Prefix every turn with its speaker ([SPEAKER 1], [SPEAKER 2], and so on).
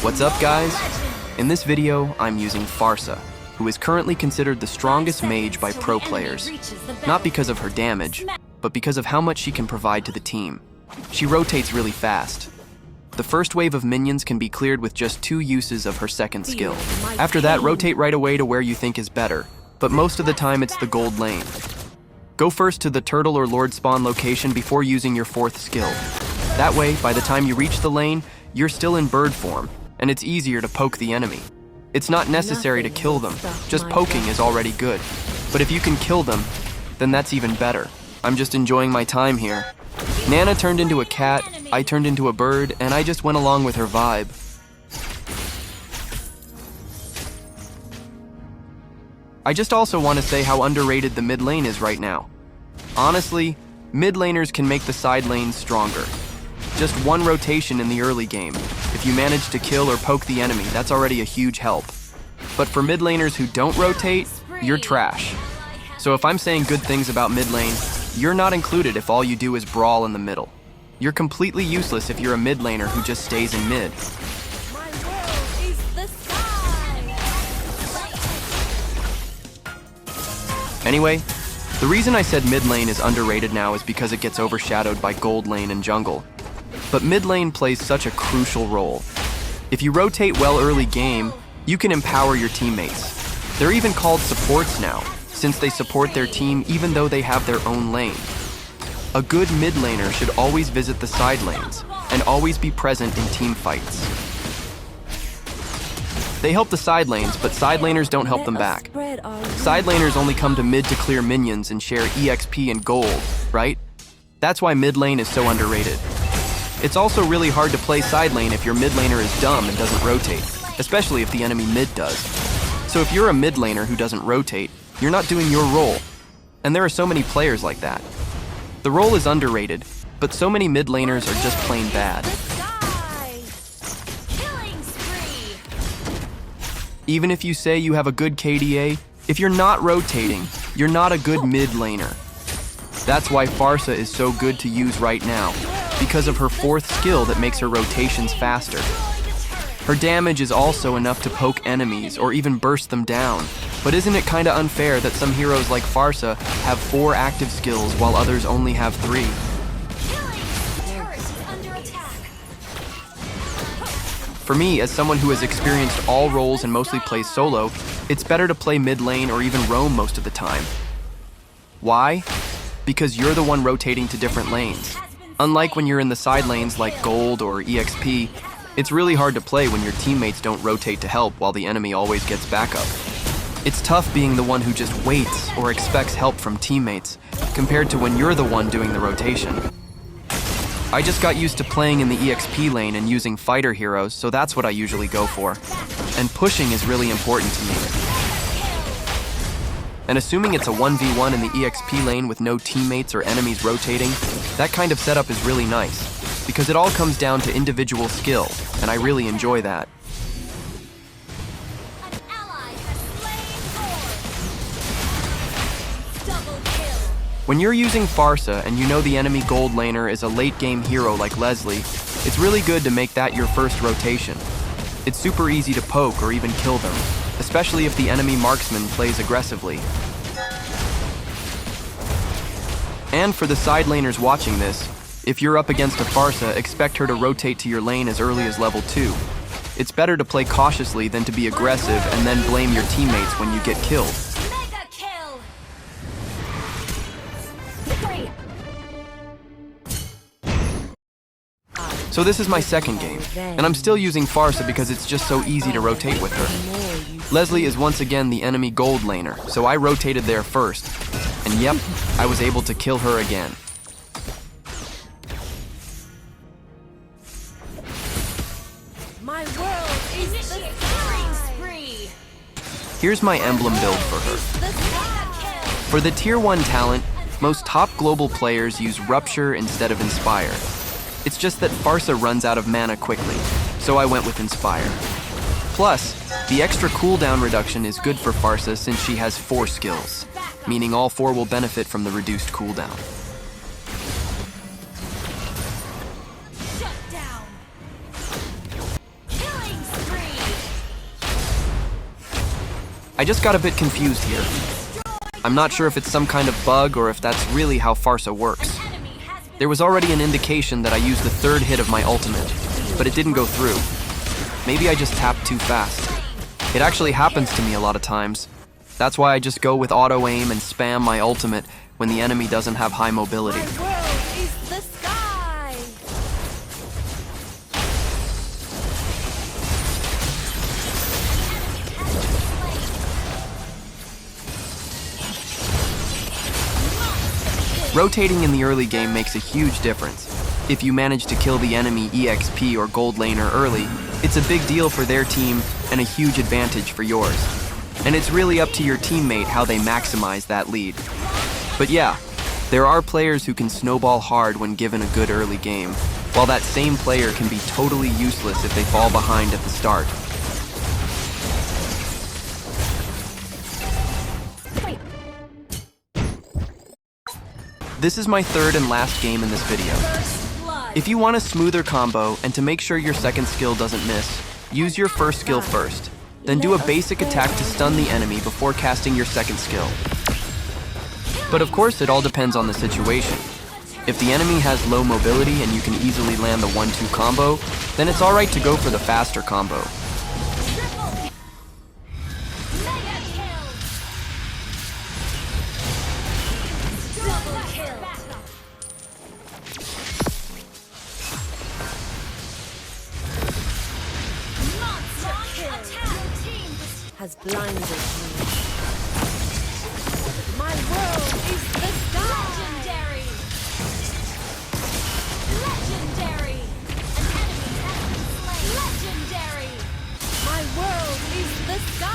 [SPEAKER 1] What's up, guys? In this video, I'm using Pharsa, who is currently considered the strongest mage by pro players. Not because of her damage, but because of how much she can provide to the team. She rotates really fast. The first wave of minions can be cleared with just 2 uses of her second skill. After that, rotate right away to where you think is better, but most of the time it's the gold lane. Go first to the turtle or lord spawn location before using your 4th skill. That way, by the time you reach the lane, you're still in bird form, and it's easier to poke the enemy. It's not necessary to kill them, just poking is already good. But if you can kill them, then that's even better. I'm just enjoying my time here. Nana turned into a cat, I turned into a bird, and I just went along with her vibe. I just also want to say how underrated the mid lane is right now. Honestly, mid laners can make the side lanes stronger. Just 1 rotation in the early game. If you manage to kill or poke the enemy, that's already a huge help. But for mid laners who don't rotate, you're trash. So if I'm saying good things about mid lane, you're not included if all you do is brawl in the middle. You're completely useless if you're a mid laner who just stays in mid.
[SPEAKER 2] My world is the sky.
[SPEAKER 1] Anyway, the reason I said mid lane is underrated now is because it gets overshadowed by gold lane and jungle. But mid lane plays such a crucial role. If you rotate well early game, you can empower your teammates. They're even called supports now, since they support their team even though they have their own lane. A good mid laner should always visit the side lanes and always be present in team fights. They help the side lanes, but side laners don't help them back. Side laners only come to mid to clear minions and share EXP and gold, right? That's why mid lane is so underrated. It's also really hard to play side lane if your mid laner is dumb and doesn't rotate, especially if the enemy mid does. So if you're a mid laner who doesn't rotate, you're not doing your role. And there are so many players like that. The role is underrated, but so many mid laners are just plain bad. Even if you say you have a good KDA, if you're not rotating, you're not a good mid laner. That's why Pharsa is so good to use right now, because of her 4th skill that makes her rotations faster. Her damage is also enough to poke enemies or even burst them down. But isn't it kinda unfair that some heroes like Pharsa have 4 active skills while others only have 3? For me, as someone who has experienced all roles and mostly plays solo, it's better to play mid lane or even roam most of the time. Why? Because you're the one rotating to different lanes. Unlike when you're in the side lanes like gold or EXP, it's really hard to play when your teammates don't rotate to help while the enemy always gets backup. It's tough being the one who just waits or expects help from teammates, compared to when you're the one doing the rotation. I just got used to playing in the EXP lane and using fighter heroes, so that's what I usually go for. And pushing is really important to me. And assuming it's a 1v1 in the EXP lane with no teammates or enemies rotating, that kind of setup is really nice, because it all comes down to individual skill, and I really enjoy that. When you're using Pharsa and you know the enemy gold laner is a late game hero like Leslie, it's really good to make that your first rotation. It's super easy to poke or even kill them, especially if the enemy marksman plays aggressively. And for the side laners watching this, if you're up against a Pharsa, expect her to rotate to your lane as early as level 2. It's better to play cautiously than to be aggressive and then blame your teammates when you get killed. So this is my 2nd game, and I'm still using Pharsa because it's just so easy to rotate with her. Leslie is once again the enemy gold laner, so I rotated there first. And yep, I was able to kill her again.
[SPEAKER 2] My world is the killing spree.
[SPEAKER 1] Here's my Emblem build for her. For the tier 1 talent, most top global players use Rupture instead of Inspire. It's just that Pharsa runs out of mana quickly, so I went with Inspire. Plus, the extra cooldown reduction is good for Pharsa since she has 4 skills, meaning all 4 will benefit from the reduced cooldown.
[SPEAKER 2] Shut down. Killing
[SPEAKER 1] I just got a bit confused here. I'm not sure if it's some kind of bug or if that's really how Pharsa works. There was already an indication that I used the third hit of my ultimate, but it didn't go through. Maybe I just tapped too fast. It actually happens to me a lot of times. That's why I just go with auto-aim and spam my ultimate when the enemy doesn't have high mobility.
[SPEAKER 2] My world is the sky.
[SPEAKER 1] Rotating in the early game makes a huge difference. If you manage to kill the enemy EXP or gold laner early, it's a big deal for their team and a huge advantage for yours. And it's really up to your teammate how they maximize that lead. But yeah, there are players who can snowball hard when given a good early game, while that same player can be totally useless if they fall behind at the start. This is my third and last game in this video. If you want a smoother combo and to make sure your second skill doesn't miss, use your first skill first. Then do a basic attack to stun the enemy before casting your second skill. But of course, it all depends on the situation. If the enemy has low mobility and you can easily land the 1-2 combo, then it's alright to go for the faster combo.
[SPEAKER 2] Has blinded me. My world is the sky. Legendary. Legendary. An enemy has been slain. Legendary. My world is the sky.